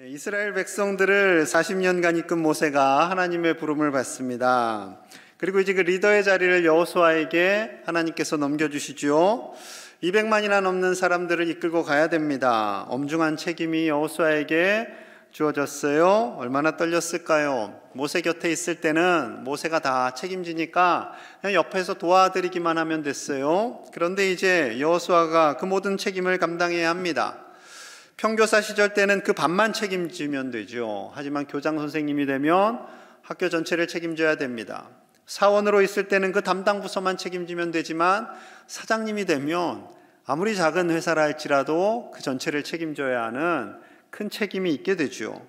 이스라엘 백성들을 40년간 이끈 모세가 하나님의 부름을 받습니다. 그리고 이제 그 리더의 자리를 여호수아에게 하나님께서 넘겨주시죠. 200만이나 넘는 사람들을 이끌고 가야 됩니다. 엄중한 책임이 여호수아에게 주어졌어요. 얼마나 떨렸을까요? 모세 곁에 있을 때는 모세가 다 책임지니까 그냥 옆에서 도와드리기만 하면 됐어요. 그런데 이제 여호수아가 그 모든 책임을 감당해야 합니다. 평교사 시절 때는 그 반만 책임지면 되죠. 하지만 교장 선생님이 되면 학교 전체를 책임져야 됩니다. 사원으로 있을 때는 그 담당 부서만 책임지면 되지만 사장님이 되면 아무리 작은 회사라 할지라도 그 전체를 책임져야 하는 큰 책임이 있게 되죠.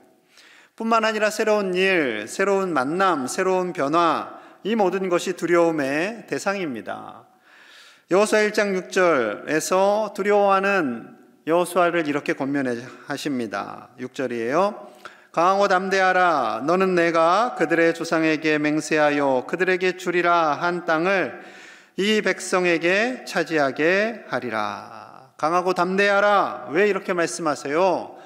뿐만 아니라 새로운 일, 새로운 만남, 새로운 변화, 이 모든 것이 두려움의 대상입니다. 여호수아 1장 6절에서 두려워하는 여호수아를 이렇게 권면하십니다. 6절이에요. 강하고 담대하라. 너는 내가 그들의 조상에게 맹세하여 그들에게 주리라 한 땅을 이 백성에게 차지하게 하리라. 강하고 담대하라. 왜 이렇게 말씀하세요?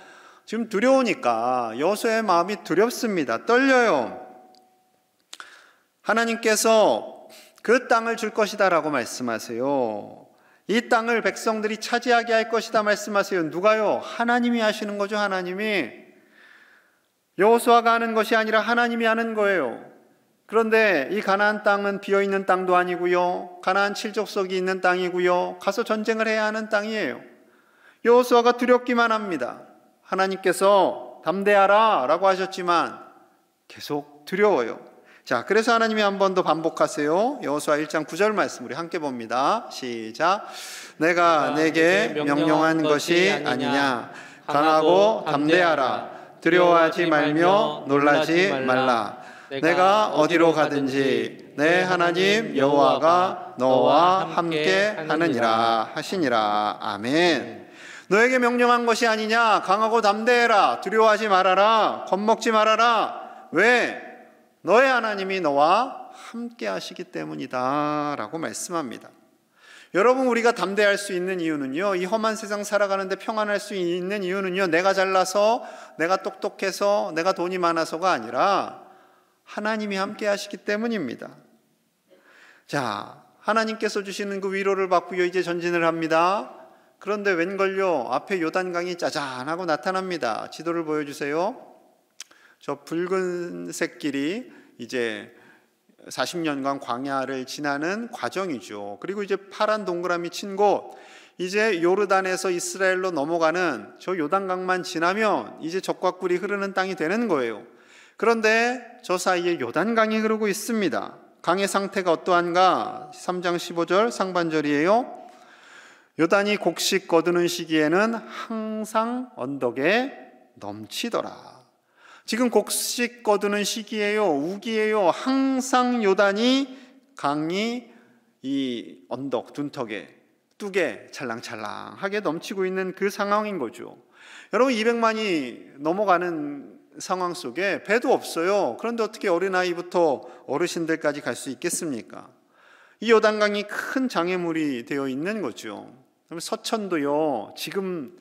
지금 두려우니까 여호수아의 마음이 두렵습니다. 떨려요. 하나님께서 그 땅을 줄 것이다 라고 말씀하세요. 이 땅을 백성들이 차지하게 할 것이다 말씀하세요. 누가요? 하나님이 하시는 거죠. 하나님이. 여호수아가 하는 것이 아니라 하나님이 하는 거예요. 그런데 이 가나안 땅은 비어있는 땅도 아니고요, 가나안 칠족속이 있는 땅이고요, 가서 전쟁을 해야 하는 땅이에요. 여호수아가 두렵기만 합니다. 하나님께서 담대하라 라고 하셨지만 계속 두려워요. 자, 그래서 하나님이 한 번 더 반복하세요. 여호수아 1장 9절 말씀 우리 함께 봅니다. 시작. 내가 내게 명령한 것이 아니냐. 강하고 담대하라. 두려워하지 말며 놀라지 말라. 내가 어디로 가든지 내 하나님 여호와가 너와 함께 하느니라 하시니라. 아멘. 너에게 명령한 것이 아니냐. 강하고 담대해라. 두려워하지 말아라. 겁먹지 말아라. 왜? 너의 하나님이 너와 함께 하시기 때문이다 라고 말씀합니다. 여러분, 우리가 담대할 수 있는 이유는요, 이 험한 세상 살아가는데 평안할 수 있는 이유는요, 내가 잘나서, 내가 똑똑해서, 내가 돈이 많아서가 아니라 하나님이 함께 하시기 때문입니다. 자, 하나님께서 주시는 그 위로를 받고요, 이제 전진을 합니다. 그런데 웬걸요, 앞에 요단강이 짜잔하고 나타납니다. 지도를 보여주세요. 저 붉은색 길이 이제 40년간 광야를 지나는 과정이죠. 그리고 이제 파란 동그라미 친 곳, 이제 요르단에서 이스라엘로 넘어가는 저 요단강만 지나면 이제 적과 꿀이 흐르는 땅이 되는 거예요. 그런데 저 사이에 요단강이 흐르고 있습니다. 강의 상태가 어떠한가? 3장 15절 상반절이에요. 요단이 곡식 거두는 시기에는 항상 언덕에 넘치더라. 지금 곡식 거두는 시기예요. 우기예요. 항상 요단이, 강이 이 언덕, 둔턱에, 뚝에 찰랑찰랑하게 넘치고 있는 그 상황인 거죠. 여러분, 200만이 넘어가는 상황 속에 배도 없어요. 그런데 어떻게 어린아이부터 어르신들까지 갈 수 있겠습니까? 이 요단강이 큰 장애물이 되어 있는 거죠. 그럼 서천도요, 지금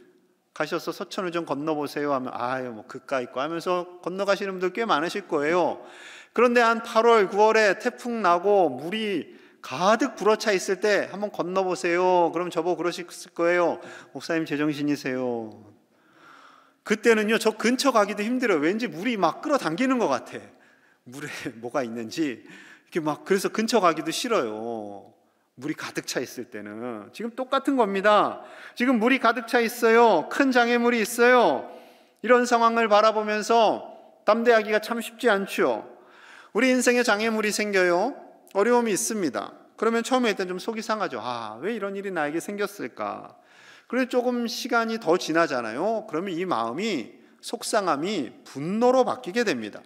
가셔서 서천을 좀 건너보세요 하면 아유 뭐 그까 있고 하면서 건너가시는 분들 꽤 많으실 거예요. 그런데 한 8월 9월에 태풍 나고 물이 가득 불어차 있을 때 한번 건너보세요. 그럼 저보고 그러실 거예요. 목사님 제정신이세요. 그때는요, 저 근처 가기도 힘들어요. 왠지 물이 막 끌어당기는 것 같아. 물에 뭐가 있는지 이렇게 막, 그래서 근처 가기도 싫어요. 물이 가득 차 있을 때는. 지금 똑같은 겁니다. 지금 물이 가득 차 있어요. 큰 장애물이 있어요. 이런 상황을 바라보면서 담대하기가 참 쉽지 않죠. 우리 인생에 장애물이 생겨요. 어려움이 있습니다. 그러면 처음에 일단 좀 속이 상하죠. 아, 왜 이런 일이 나에게 생겼을까? 그래서 조금 시간이 더 지나잖아요. 그러면 이 마음이, 속상함이 분노로 바뀌게 됩니다.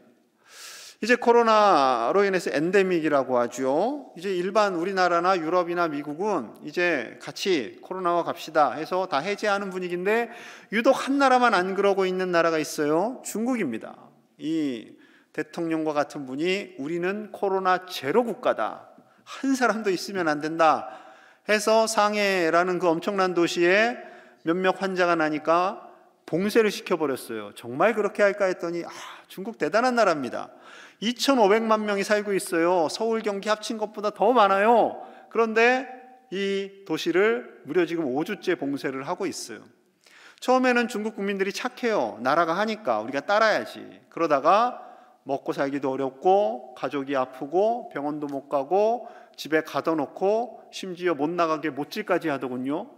이제 코로나로 인해서 엔데믹이라고 하죠. 이제 일반 우리나라나 유럽이나 미국은 이제 같이 코로나와 갑시다 해서 다 해제하는 분위기인데 유독 한 나라만 안 그러고 있는 나라가 있어요. 중국입니다. 이 대통령과 같은 분이 우리는 코로나 제로 국가다. 한 사람도 있으면 안 된다 해서 상해라는 그 엄청난 도시에 몇몇 환자가 나니까 봉쇄를 시켜버렸어요. 정말 그렇게 할까 했더니 중국 대단한 나라입니다. 2,500만 명이 살고 있어요. 서울, 경기 합친 것보다 더 많아요. 그런데 이 도시를 무려 지금 5주째 봉쇄를 하고 있어요. 처음에는 중국 국민들이 착해요. 나라가 하니까 우리가 따라야지. 그러다가 먹고 살기도 어렵고 가족이 아프고 병원도 못 가고 집에 가둬놓고 심지어 못 나가게 못질까지 하더군요.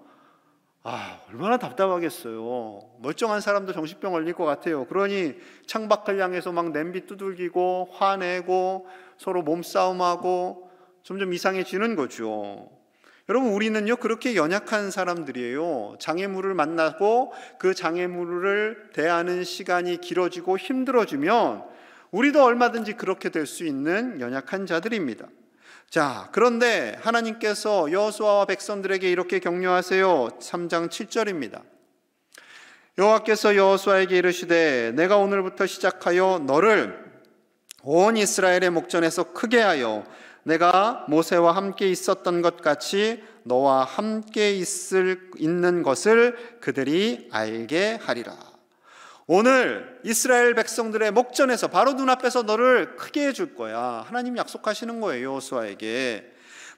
얼마나 답답하겠어요. 멀쩡한 사람도 정신병 걸릴 것 같아요. 그러니 창밖을 향해서 막 냄비 두들기고 화내고 서로 몸싸움하고 점점 이상해지는 거죠. 여러분, 우리는요 그렇게 연약한 사람들이에요. 장애물을 만나고 그 장애물을 대하는 시간이 길어지고 힘들어지면 우리도 얼마든지 그렇게 될 수 있는 연약한 자들입니다. 자, 그런데 하나님께서 여호수아와 백성들에게 이렇게 격려하세요. 3장 7절입니다. 여호와께서 여호수아에게 이르시되 내가 오늘부터 시작하여 너를 온 이스라엘의 목전에서 크게 하여 내가 모세와 함께 있었던 것 같이 너와 함께 있는 것을 그들이 알게 하리라. 오늘 이스라엘 백성들의 목전에서 바로 눈앞에서 너를 크게 해줄 거야. 하나님 약속하시는 거예요. 여호수아에게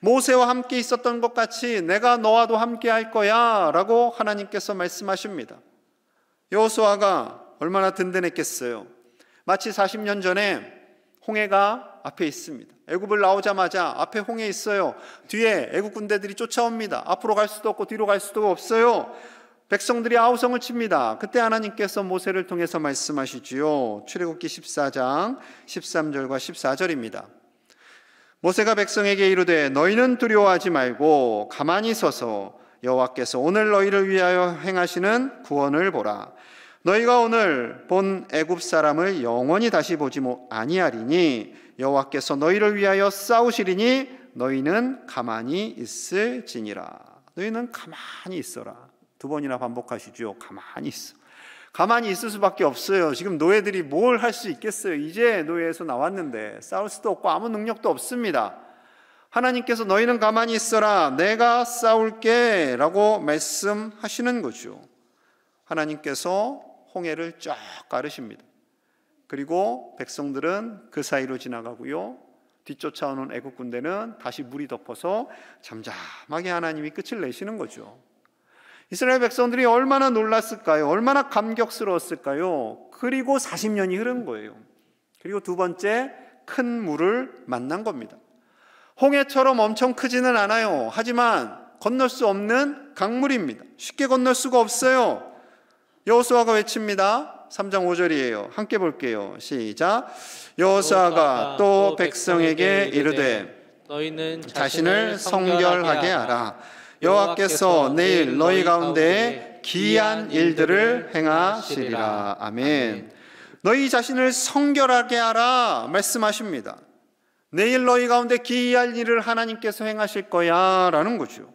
모세와 함께 있었던 것 같이 내가 너와도 함께 할 거야 라고 하나님께서 말씀하십니다. 여호수아가 얼마나 든든했겠어요. 마치 40년 전에 홍해가 앞에 있습니다. 애굽을 나오자마자 앞에 홍해 있어요. 뒤에 애굽 군대들이 쫓아옵니다. 앞으로 갈 수도 없고 뒤로 갈 수도 없어요. 백성들이 아우성을 칩니다. 그때 하나님께서 모세를 통해서 말씀하시지요. 출애굽기 14장 13절과 14절입니다. 모세가 백성에게 이르되 너희는 두려워하지 말고 가만히 서서 여호와께서 오늘 너희를 위하여 행하시는 구원을 보라. 너희가 오늘 본 애굽 사람을 영원히 다시 보지 아니하리니 여호와께서 너희를 위하여 싸우시리니 너희는 가만히 있을지니라. 너희는 가만히 있어라. 2번이나 반복하시죠. 가만히 있어. 가만히 있을 수밖에 없어요. 지금 노예들이 뭘 할 수 있겠어요. 이제 노예에서 나왔는데 싸울 수도 없고 아무 능력도 없습니다. 하나님께서 너희는 가만히 있어라. 내가 싸울게 라고 말씀하시는 거죠. 하나님께서 홍해를 쫙 가르십니다. 그리고 백성들은 그 사이로 지나가고요. 뒤쫓아오는 애국 군대는 다시 물이 덮어서 잠잠하게 하나님이 끝을 내시는 거죠. 이스라엘 백성들이 얼마나 놀랐을까요? 얼마나 감격스러웠을까요? 그리고 40년이 흐른 거예요. 그리고 두 번째 큰 물을 만난 겁니다. 홍해처럼 엄청 크지는 않아요. 하지만 건널 수 없는 강물입니다. 쉽게 건널 수가 없어요. 여호수아가 외칩니다. 3장 5절이에요. 함께 볼게요. 시작. 여호수아가 또 백성에게 이르되 너희는 자신을 성결하게 하라. 여호와께서 내일 너희 가운데 기이한 일들을 행하시리라. 아멘. 너희 자신을 성결하게 하라 말씀하십니다. 내일 너희 가운데 기이한 일을 하나님께서 행하실 거야 라는 거죠.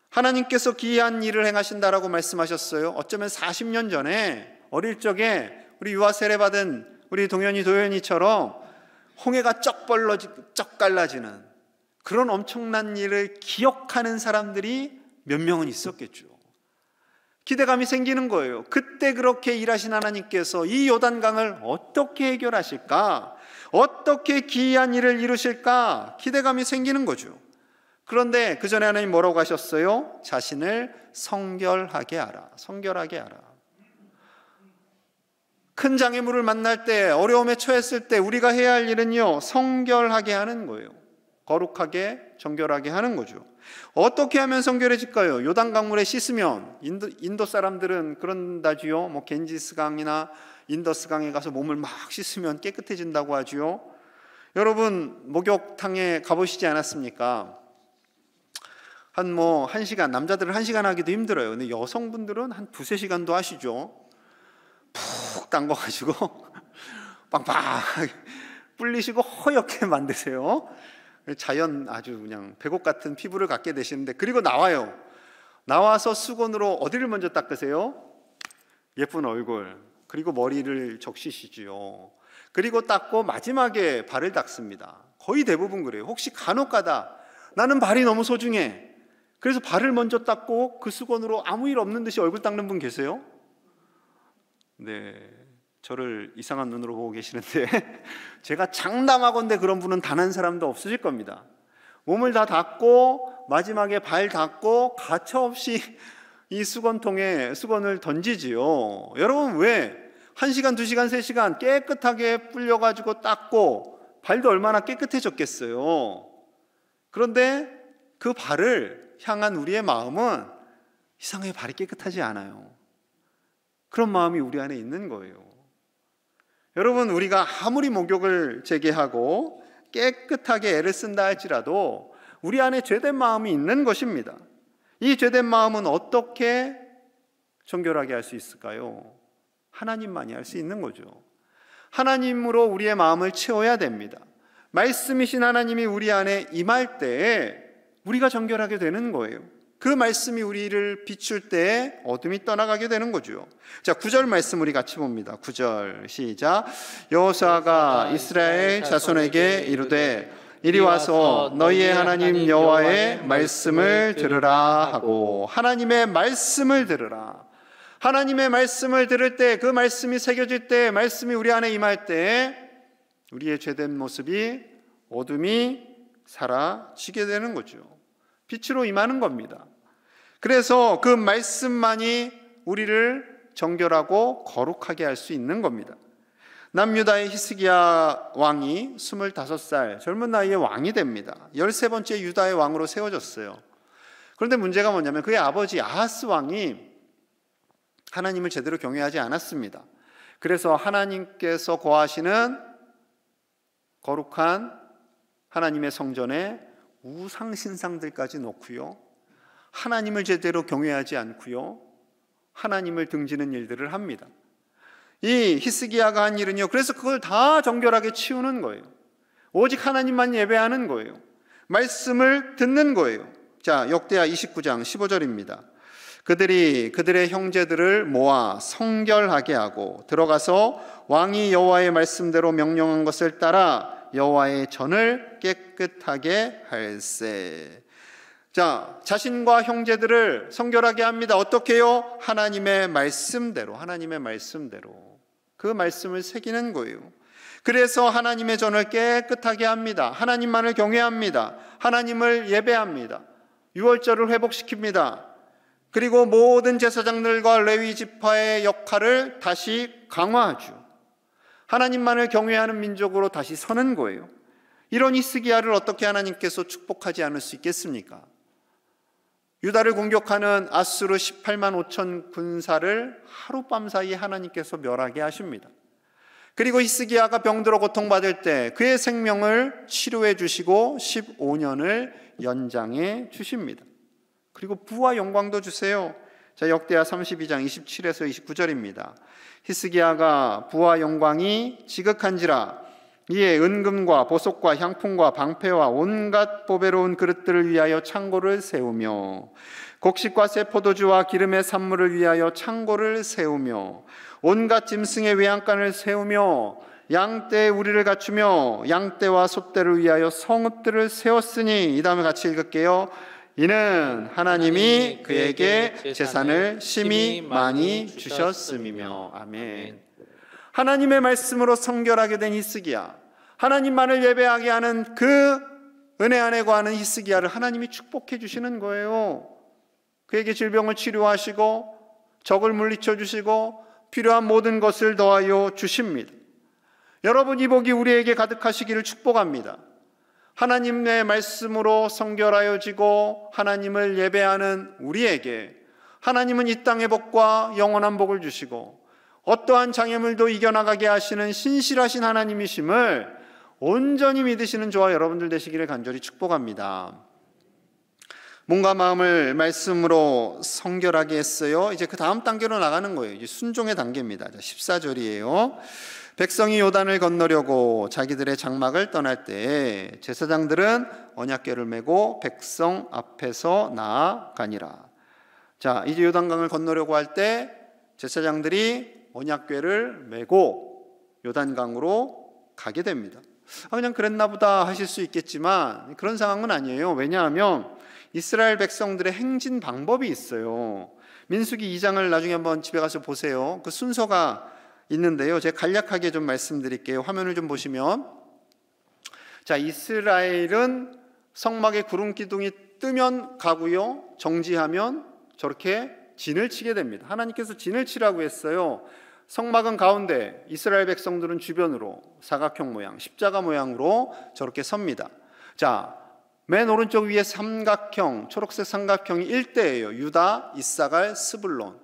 하나님께서 기이한 일을 행하신다라고 말씀하셨어요. 어쩌면 40년 전에 어릴 적에 우리 유아 세례 받은 우리 동현이 도현이처럼 홍해가 쩍 갈라지는 그런 엄청난 일을 기억하는 사람들이 몇 명은 있었겠죠. 기대감이 생기는 거예요. 그때 그렇게 일하신 하나님께서 이 요단강을 어떻게 해결하실까? 어떻게 기이한 일을 이루실까? 기대감이 생기는 거죠. 그런데 그 전에 하나님 뭐라고 하셨어요? 자신을 성결하게 하라. 성결하게 하라. 큰 장애물을 만날 때, 어려움에 처했을 때 우리가 해야 할 일은요, 성결하게 하는 거예요. 거룩하게, 정결하게 하는 거죠. 어떻게 하면 성결해질까요? 요단 강물에 씻으면, 인도 사람들은 그런다지요. 뭐 겐지스강이나 인더스강에 가서 몸을 막 씻으면 깨끗해진다고 하지요. 여러분 목욕탕에 가보시지 않았습니까? 한 1시간, 남자들은 1시간 하기도 힘들어요. 근데 여성분들은 한 2-3시간도 하시죠. 푹 담궈가지고 빵빵하게 불리시고 허옇게 만드세요. 자연 아주 그냥 백옥 같은 피부를 갖게 되시는데, 그리고 나와요. 나와서 수건으로 어디를 먼저 닦으세요? 예쁜 얼굴, 그리고 머리를 적시시지요. 그리고 닦고 마지막에 발을 닦습니다. 거의 대부분 그래요. 혹시 간혹가다 나는 발이 너무 소중해, 그래서 발을 먼저 닦고 그 수건으로 아무 일 없는 듯이 얼굴 닦는 분 계세요? 네, 저를 이상한 눈으로 보고 계시는데 제가 장담하건대 그런 분은 단 한 사람도 없으실 겁니다. 몸을 다 닦고 마지막에 발 닦고 가차없이 이 수건통에 수건을 던지지요. 여러분, 왜 1시간, 2시간, 3시간 깨끗하게 불려가지고 닦고 발도 얼마나 깨끗해졌겠어요. 그런데 그 발을 향한 우리의 마음은 이상하게 발이 깨끗하지 않아요. 그런 마음이 우리 안에 있는 거예요. 여러분, 우리가 아무리 목욕을 재개하고 깨끗하게 애를 쓴다 할지라도 우리 안에 죄된 마음이 있는 것입니다. 이 죄된 마음은 어떻게 정결하게 할 수 있을까요? 하나님만이 할 수 있는 거죠. 하나님으로 우리의 마음을 채워야 됩니다. 말씀이신 하나님이 우리 안에 임할 때에 우리가 정결하게 되는 거예요. 그 말씀이 우리를 비출 때에 어둠이 떠나가게 되는 거죠. 자, 9절 말씀 우리 같이 봅니다. 9절 시작. 여호수아가 이스라엘 자손에게 이르되 이리 와서 너희의 하나님 여호와의 말씀을 들으라 하고, 하나님의 말씀을 들으라. 하나님의 말씀을 들을 때, 그 말씀이 새겨질 때, 말씀이 우리 안에 임할 때 우리의 죄된 모습이, 어둠이 사라지게 되는 거죠. 빛으로 임하는 겁니다. 그래서 그 말씀만이 우리를 정결하고 거룩하게 할 수 있는 겁니다. 남유다의 히스기야 왕이 25살 젊은 나이에 왕이 됩니다. 13번째 유다의 왕으로 세워졌어요. 그런데 문제가 뭐냐면 그의 아버지 아하스 왕이 하나님을 제대로 경외하지 않았습니다. 그래서 하나님께서 거하시는 거룩한 하나님의 성전에 우상 신상들까지 놓고요, 하나님을 제대로 경외하지 않고요, 하나님을 등지는 일들을 합니다. 이 히스기야가 한 일은요, 그래서 그걸 다 정결하게 치우는 거예요. 오직 하나님만 예배하는 거예요. 말씀을 듣는 거예요. 자, 역대하 29장 15절입니다. 그들이 그들의 형제들을 모아 성결하게 하고 들어가서 왕이 여호와의 말씀대로 명령한 것을 따라 여호와의 전을 깨끗하게 할세. 자, 자신과 형제들을 성결하게 합니다. 어떻게 해요? 하나님의 말씀대로, 하나님의 말씀대로. 그 말씀을 새기는 거예요. 그래서 하나님의 전을 깨끗하게 합니다. 하나님만을 경외합니다. 하나님을 예배합니다. 유월절을 회복시킵니다. 그리고 모든 제사장들과 레위 지파의 역할을 다시 강화하죠. 하나님만을 경외하는 민족으로 다시 서는 거예요. 이런 히스기야를 어떻게 하나님께서 축복하지 않을 수 있겠습니까? 유다를 공격하는 아수르 18만 5천 군사를 하룻밤 사이에 하나님께서 멸하게 하십니다. 그리고 히스기야가 병들어 고통받을 때 그의 생명을 치료해 주시고 15년을 연장해 주십니다. 그리고 부와 영광도 주세요. 자, 역대하 32장 27에서 29절입니다. 히스기야가 부와 영광이 지극한지라 이에 은금과 보석과 향품과 방패와 온갖 보배로운 그릇들을 위하여 창고를 세우며 곡식과 새 포도주와 기름의 산물을 위하여 창고를 세우며 온갖 짐승의 외양간을 세우며 양떼의 우리를 갖추며 양떼와 솥대를 위하여 성읍들을 세웠으니, 이 다음에 같이 읽을게요. 이는 하나님이 그에게 재산을 심히 많이 주셨음이며. 아멘. 하나님의 말씀으로 성결하게 된 히스기야, 하나님만을 예배하게 하는 그 은혜 안에 거하는 히스기야를 하나님이 축복해 주시는 거예요. 그에게 질병을 치료하시고 적을 물리쳐 주시고 필요한 모든 것을 더하여 주십니다. 여러분, 이 복이 우리에게 가득하시기를 축복합니다. 하나님의 말씀으로 성결하여지고 하나님을 예배하는 우리에게 하나님은 이 땅의 복과 영원한 복을 주시고 어떠한 장애물도 이겨나가게 하시는 신실하신 하나님이심을 온전히 믿으시는 저와 여러분들 되시기를 간절히 축복합니다. 몸과 마음을 말씀으로 성결하게 했어요. 이제 그 다음 단계로 나가는 거예요. 이제 순종의 단계입니다. 14절이에요. 백성이 요단을 건너려고 자기들의 장막을 떠날 때 제사장들은 언약궤를 메고 백성 앞에서 나아가니라. 자, 이제 요단강을 건너려고 할 때 제사장들이 언약궤를 메고 요단강으로 가게 됩니다. 그냥 그랬나 보다 하실 수 있겠지만 그런 상황은 아니에요. 왜냐하면 이스라엘 백성들의 행진 방법이 있어요. 민수기 2장을 나중에 한번 집에 가서 보세요. 그 순서가 있는데요. 제가 간략하게 좀 말씀드릴게요. 화면을 좀 보시면, 자, 이스라엘은 성막에 구름 기둥이 뜨면 가고요, 정지하면 저렇게 진을 치게 됩니다. 하나님께서 진을 치라고 했어요. 성막은 가운데, 이스라엘 백성들은 주변으로 사각형 모양, 십자가 모양으로 저렇게 섭니다. 자, 맨 오른쪽 위에 삼각형, 초록색 삼각형이 일대예요. 유다, 이사갈, 스불론.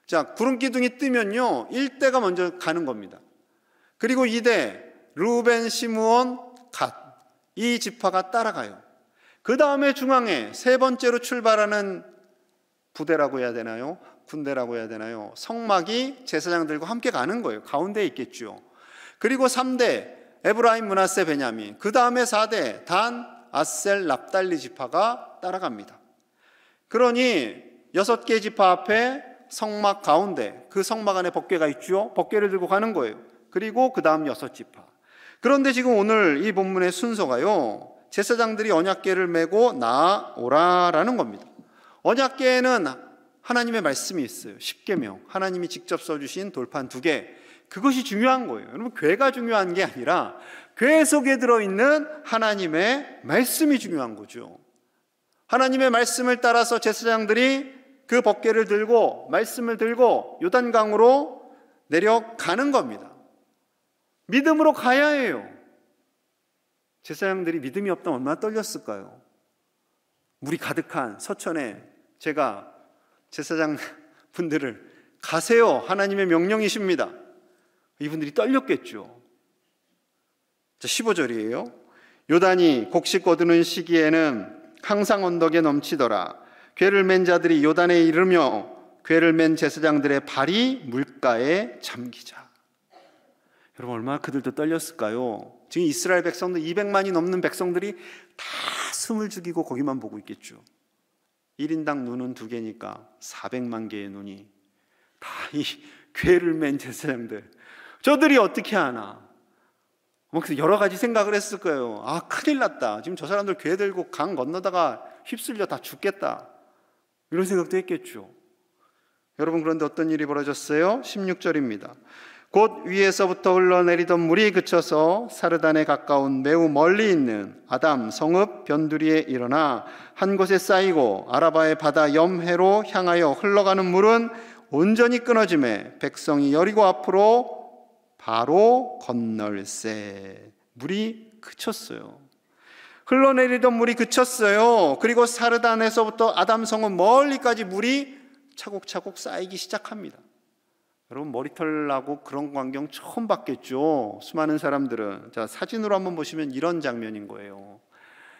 자, 구름 기둥이 뜨면요, 일대가 먼저 가는 겁니다. 그리고 2대, 르우벤, 시므온, 갓, 이 지파가 따라가요. 그 다음에 중앙에 세 번째로 출발하는 부대라고 해야 되나요? 군대라고 해야 되나요? 성막이 제사장들과 함께 가는 거예요. 가운데에 있겠죠. 그리고 3대, 에브라임, 므낫세, 베냐민. 그 다음에 4대, 단, 아셀, 납달리 지파가 따라갑니다. 그러니 6개 지파 앞에 성막 가운데, 그 성막 안에 법궤가 있죠. 법궤를 들고 가는 거예요. 그리고 그 다음 6지파. 그런데 지금 오늘 이 본문의 순서가요, 제사장들이 언약궤를 메고 나아오라라는 겁니다. 언약궤에는 하나님의 말씀이 있어요. 십계명, 하나님이 직접 써주신 돌판 2개. 그것이 중요한 거예요. 여러분, 궤가 중요한 게 아니라 궤 속에 들어있는 하나님의 말씀이 중요한 거죠. 하나님의 말씀을 따라서 제사장들이 그 법궤를 들고, 말씀을 들고 요단강으로 내려가는 겁니다. 믿음으로 가야 해요. 제사장들이 믿음이 없다면 얼마나 떨렸을까요? 물이 가득한 서천에 제가 제사장 분들을 가세요, 하나님의 명령이십니다. 이분들이 떨렸겠죠. 자, 15절이에요. 요단이 곡식 거두는 시기에는 항상 언덕에 넘치더라. 궤를 맨 자들이 요단에 이르며 궤를 맨 제사장들의 발이 물가에 잠기자. 여러분, 얼마나 그들도 떨렸을까요? 지금 이스라엘 백성들 200만이 넘는 백성들이 다 숨을 죽이고 거기만 보고 있겠죠. 1인당 눈은 2개니까 400만 개의 눈이 다 이 궤를 맨 제사장들, 저들이 어떻게 하나. 그래서 여러 가지 생각을 했을 거예요. 아, 큰일 났다. 지금 저 사람들 궤 들고 강 건너다가 휩쓸려 다 죽겠다. 이런 생각도 했겠죠. 여러분, 그런데 어떤 일이 벌어졌어요? 16절입니다. 곧 위에서부터 흘러내리던 물이 그쳐서 사르단에 가까운 매우 멀리 있는 아담 성읍 변두리에 일어나 한 곳에 쌓이고 아라바의 바다 염해로 향하여 흘러가는 물은 온전히 끊어지매 백성이 여리고 앞으로 바로 건널세. 물이 그쳤어요. 흘러내리던 물이 그쳤어요. 그리고 사르단에서부터 아담 성읍 멀리까지 물이 차곡차곡 쌓이기 시작합니다. 여러분, 머리털 나고 그런 광경 처음 봤겠죠. 수많은 사람들은. 자, 사진으로 한번 보시면 이런 장면인 거예요.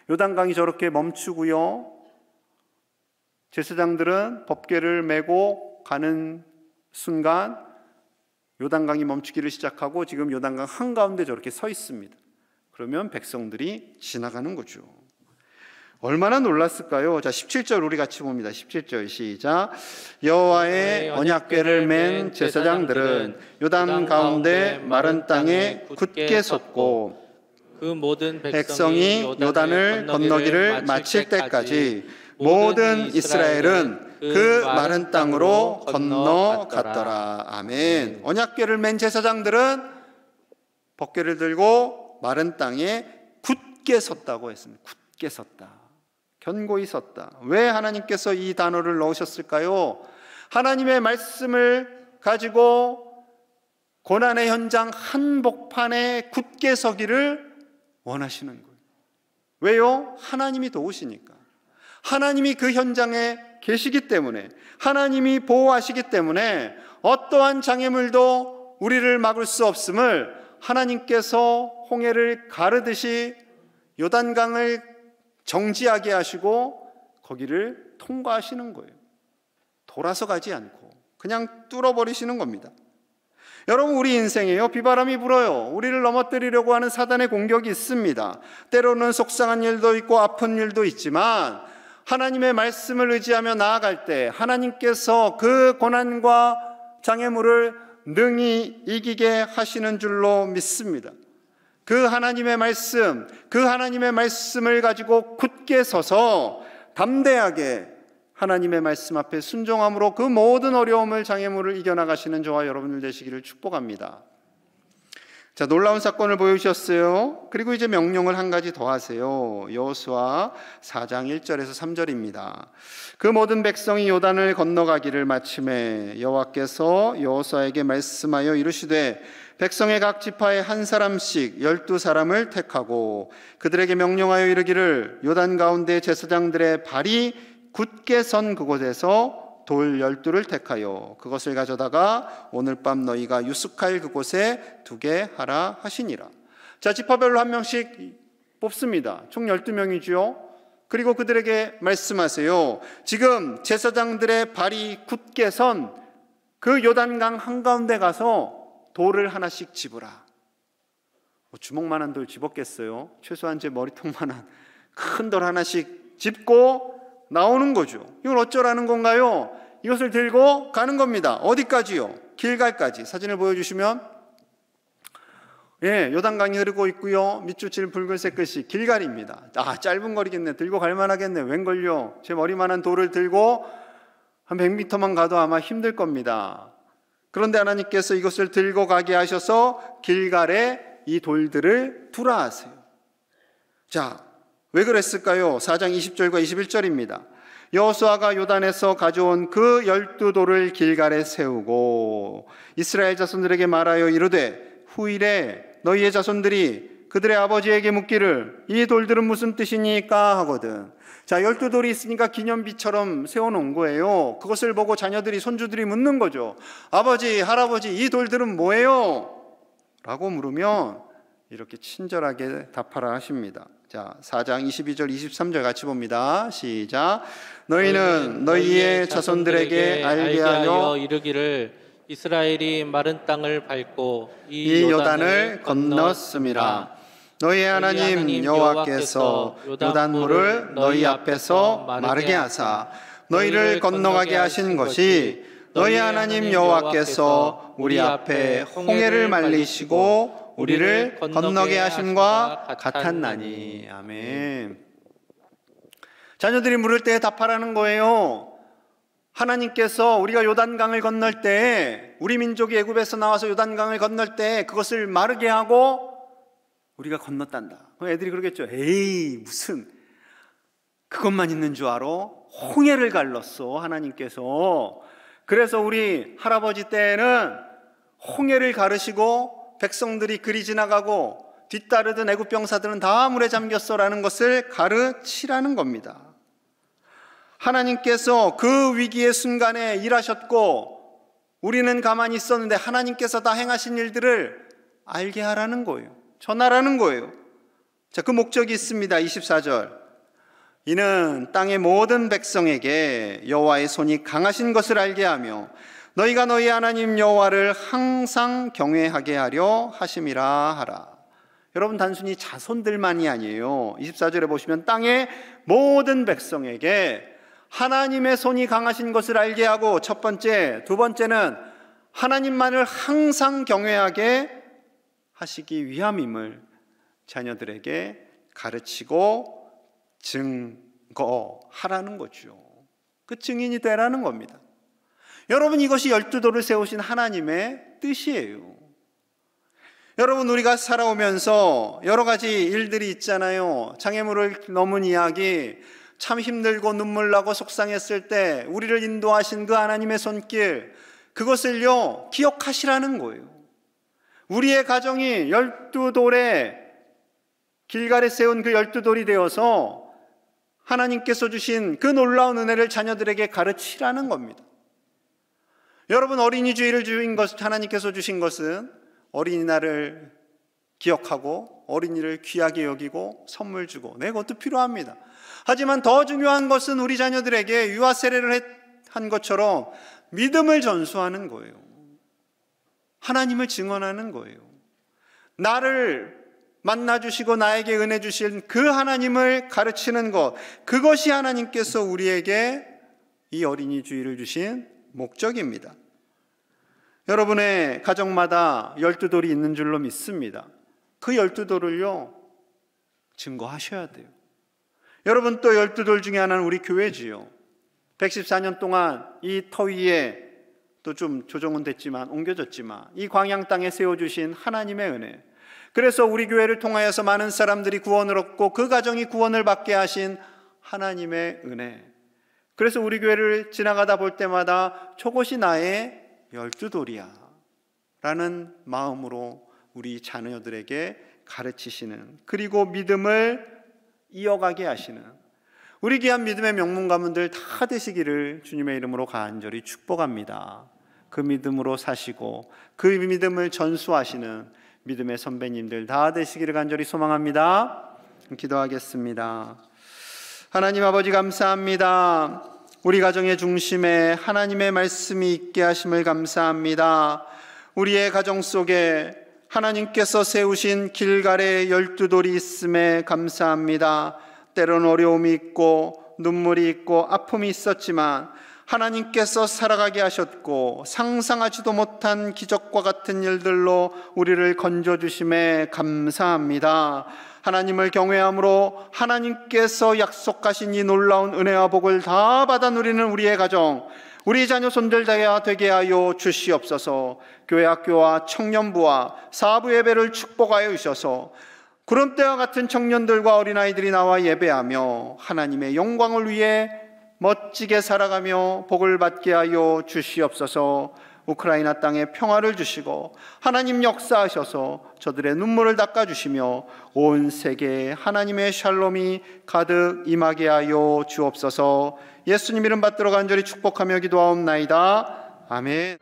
요단강이 저렇게 멈추고요, 제사장들은 법궤를 메고 가는 순간 요단강이 멈추기를 시작하고 지금 요단강 한가운데 저렇게 서 있습니다. 그러면 백성들이 지나가는 거죠. 얼마나 놀랐을까요? 자, 17절 우리 같이 봅니다. 17절 시작. 여호와의 언약궤를 맨 제사장들은 요단 가운데 마른 땅에 굳게 섰고 그 모든 백성이 요단을 건너기를 마칠 때까지 모든 이스라엘은 그 마른 땅으로 건너갔더라. 아멘. 언약궤를 맨 제사장들은 법궤를 들고 마른 땅에 굳게 섰다고 했습니다. 굳게 섰다. 견고히 섰다. 왜 하나님께서 이 단어를 넣으셨을까요? 하나님의 말씀을 가지고 고난의 현장 한복판에 굳게 서기를 원하시는 거예요. 왜요? 하나님이 도우시니까. 하나님이 그 현장에 계시기 때문에, 하나님이 보호하시기 때문에 어떠한 장애물도 우리를 막을 수 없음을 하나님께서 홍해를 가르듯이 요단강을 정지하게 하시고 거기를 통과하시는 거예요. 돌아서 가지 않고 그냥 뚫어버리시는 겁니다. 여러분, 우리 인생에요, 비바람이 불어요. 우리를 넘어뜨리려고 하는 사단의 공격이 있습니다. 때로는 속상한 일도 있고 아픈 일도 있지만 하나님의 말씀을 의지하며 나아갈 때 하나님께서 그 고난과 장애물을 능히 이기게 하시는 줄로 믿습니다. 그 하나님의 말씀을 가지고 굳게 서서 담대하게 하나님의 말씀 앞에 순종함으로 그 모든 어려움을, 장애물을 이겨나가시는 저와 여러분들 되시기를 축복합니다. 자, 놀라운 사건을 보여주셨어요. 그리고 이제 명령을 한 가지 더 하세요. 여호수아 4장 1절에서 3절입니다. 그 모든 백성이 요단을 건너가기를 마침에 여호와께서 여호수아에게 말씀하여 이르시되 백성의 각 지파에 한 사람씩 12사람을 택하고 그들에게 명령하여 이르기를 요단 가운데 제사장들의 발이 굳게 선 그곳에서 돌 12를 택하여 그것을 가져다가 오늘 밤 너희가 유숙할 그곳에 두게 하라 하시니라. 자, 지파별로 한 명씩 뽑습니다. 총 12명이지요. 그리고 그들에게 말씀하세요. 지금 제사장들의 발이 굳게 선 그 요단강 한가운데 가서 돌을 하나씩 집으라. 주먹만한 돌 집었겠어요? 최소한 제 머리통만한 큰 돌 하나씩 짚고 나오는 거죠. 이걸 어쩌라는 건가요? 이것을 들고 가는 겁니다. 어디까지요? 길갈까지. 사진을 보여주시면, 예, 요단강이 흐르고 있고요. 밑줄 붉은색 글씨 길갈입니다. 아, 짧은 거리겠네. 들고 갈 만하겠네. 웬걸요? 제 머리만한 돌을 들고 한 100m만 가도 아마 힘들 겁니다. 그런데 하나님께서 이것을 들고 가게 하셔서 길갈에 이 돌들을 두라 하세요. 자, 왜 그랬을까요? 4장 20절과 21절입니다. 여호수아가 요단에서 가져온 그 12돌을 길갈에 세우고 이스라엘 자손들에게 말하여 이르되 후일에 너희의 자손들이 그들의 아버지에게 묻기를 이 돌들은 무슨 뜻이니까 하거든. 자, 12돌이 있으니까 기념비처럼 세워놓은 거예요. 그것을 보고 자녀들이, 손주들이 묻는 거죠. 아버지, 할아버지, 이 돌들은 뭐예요? 라고 물으면 이렇게 친절하게 답하라 하십니다. 자, 4장 22절 23절 같이 봅니다. 시작. 너희는 너희의 자손들에게 알게 하여 이르기를 이스라엘이 마른 땅을 밟고 이 요단을 건넜음이라. 너희의 하나님 여호와께서 요단물을 너희 앞에서 마르게 하사 너희를 건너가게 하신 것이 너희 하나님 여호와께서 우리 앞에 홍해를 말리시고 우리를 건너게 하심과 같았나니. 아멘. 자녀들이 물을 때 답하라는 거예요. 하나님께서 우리가 요단강을 건널 때, 우리 민족이 애굽에서 나와서 요단강을 건널 때 그것을 마르게 하고 우리가 건넜단다. 그럼 애들이 그러겠죠. 에이, 무슨 그것만 있는 줄 알아? 홍해를 갈랐어 하나님께서. 그래서 우리 할아버지 때에는 홍해를 가르시고 백성들이 그리 지나가고 뒤따르던 애굽 병사들은 다 물에 잠겼어라는 것을 가르치라는 겁니다. 하나님께서 그 위기의 순간에 일하셨고 우리는 가만히 있었는데 하나님께서 다 행하신 일들을 알게 하라는 거예요. 전하라는 거예요. 자, 그 목적이 있습니다. 24절. 이는 땅의 모든 백성에게 여호와의 손이 강하신 것을 알게 하며 너희가 너희 하나님 여호와를 항상 경외하게 하려 하심이라 하라. 여러분, 단순히 자손들만이 아니에요. 24절에 보시면 땅의 모든 백성에게 하나님의 손이 강하신 것을 알게 하고, 첫 번째, 두 번째는 하나님만을 항상 경외하게 하시기 위함임을 자녀들에게 가르치고 증거하라는 거죠. 그 증인이 되라는 겁니다. 여러분, 이것이 12돌을 세우신 하나님의 뜻이에요. 여러분, 우리가 살아오면서 여러 가지 일들이 있잖아요. 장애물을 넘은 이야기, 참 힘들고 눈물 나고 속상했을 때 우리를 인도하신 그 하나님의 손길, 그것을요 기억하시라는 거예요. 우리의 가정이 12돌에 길갈에 세운 그 12돌이 되어서 하나님께서 주신 그 놀라운 은혜를 자녀들에게 가르치라는 겁니다. 여러분, 어린이주의를 주신 것, 하나님께서 주신 것은 어린이날을 기억하고 어린이를 귀하게 여기고 선물 주고, 네, 그것도 필요합니다. 하지만 더 중요한 것은 우리 자녀들에게 유아 세례를 한 것처럼 믿음을 전수하는 거예요. 하나님을 증언하는 거예요. 나를 만나주시고 나에게 은혜 주신 그 하나님을 가르치는 것, 그것이 하나님께서 우리에게 이 어린이 주일을 주신 목적입니다. 여러분의 가정마다 12돌이 있는 줄로 믿습니다. 그 12돌을요 증거하셔야 돼요. 여러분, 또 12돌 중에 하나는 우리 교회지요. 114년 동안 이 터 위에 또 좀 조정은 됐지만 옮겨졌지만 이 광양 땅에 세워주신 하나님의 은혜, 그래서 우리 교회를 통하여서 많은 사람들이 구원을 얻고 그 가정이 구원을 받게 하신 하나님의 은혜, 그래서 우리 교회를 지나가다 볼 때마다 저것이 나의 12돌이야 라는 마음으로 우리 자녀들에게 가르치시는, 그리고 믿음을 이어가게 하시는 우리 귀한 믿음의 명문 가문들 다 되시기를 주님의 이름으로 간절히 축복합니다. 그 믿음으로 사시고 그 믿음을 전수하시는 믿음의 선배님들 다 되시기를 간절히 소망합니다. 기도하겠습니다. 하나님 아버지 감사합니다. 우리 가정의 중심에 하나님의 말씀이 있게 하심을 감사합니다. 우리의 가정 속에 하나님께서 세우신 길갈의 12돌이 있음에 감사합니다. 때론 어려움이 있고 눈물이 있고 아픔이 있었지만 하나님께서 살아가게 하셨고 상상하지도 못한 기적과 같은 일들로 우리를 건져주심에 감사합니다. 하나님을 경외함으로 하나님께서 약속하신 이 놀라운 은혜와 복을 다 받아 누리는 우리의 가정, 우리 자녀 손들 다 되게 하여 주시옵소서. 교회 학교와 청년부와 사부 예배를 축복하여 주셔서 구름대와 같은 청년들과 어린아이들이 나와 예배하며 하나님의 영광을 위해 멋지게 살아가며 복을 받게 하여 주시옵소서. 우크라이나 땅에 평화를 주시고 하나님 역사하셔서 저들의 눈물을 닦아주시며 온 세계에 하나님의 샬롬이 가득 임하게 하여 주옵소서. 예수님 이름 받들어 간절히 축복하며 기도하옵나이다. 아멘.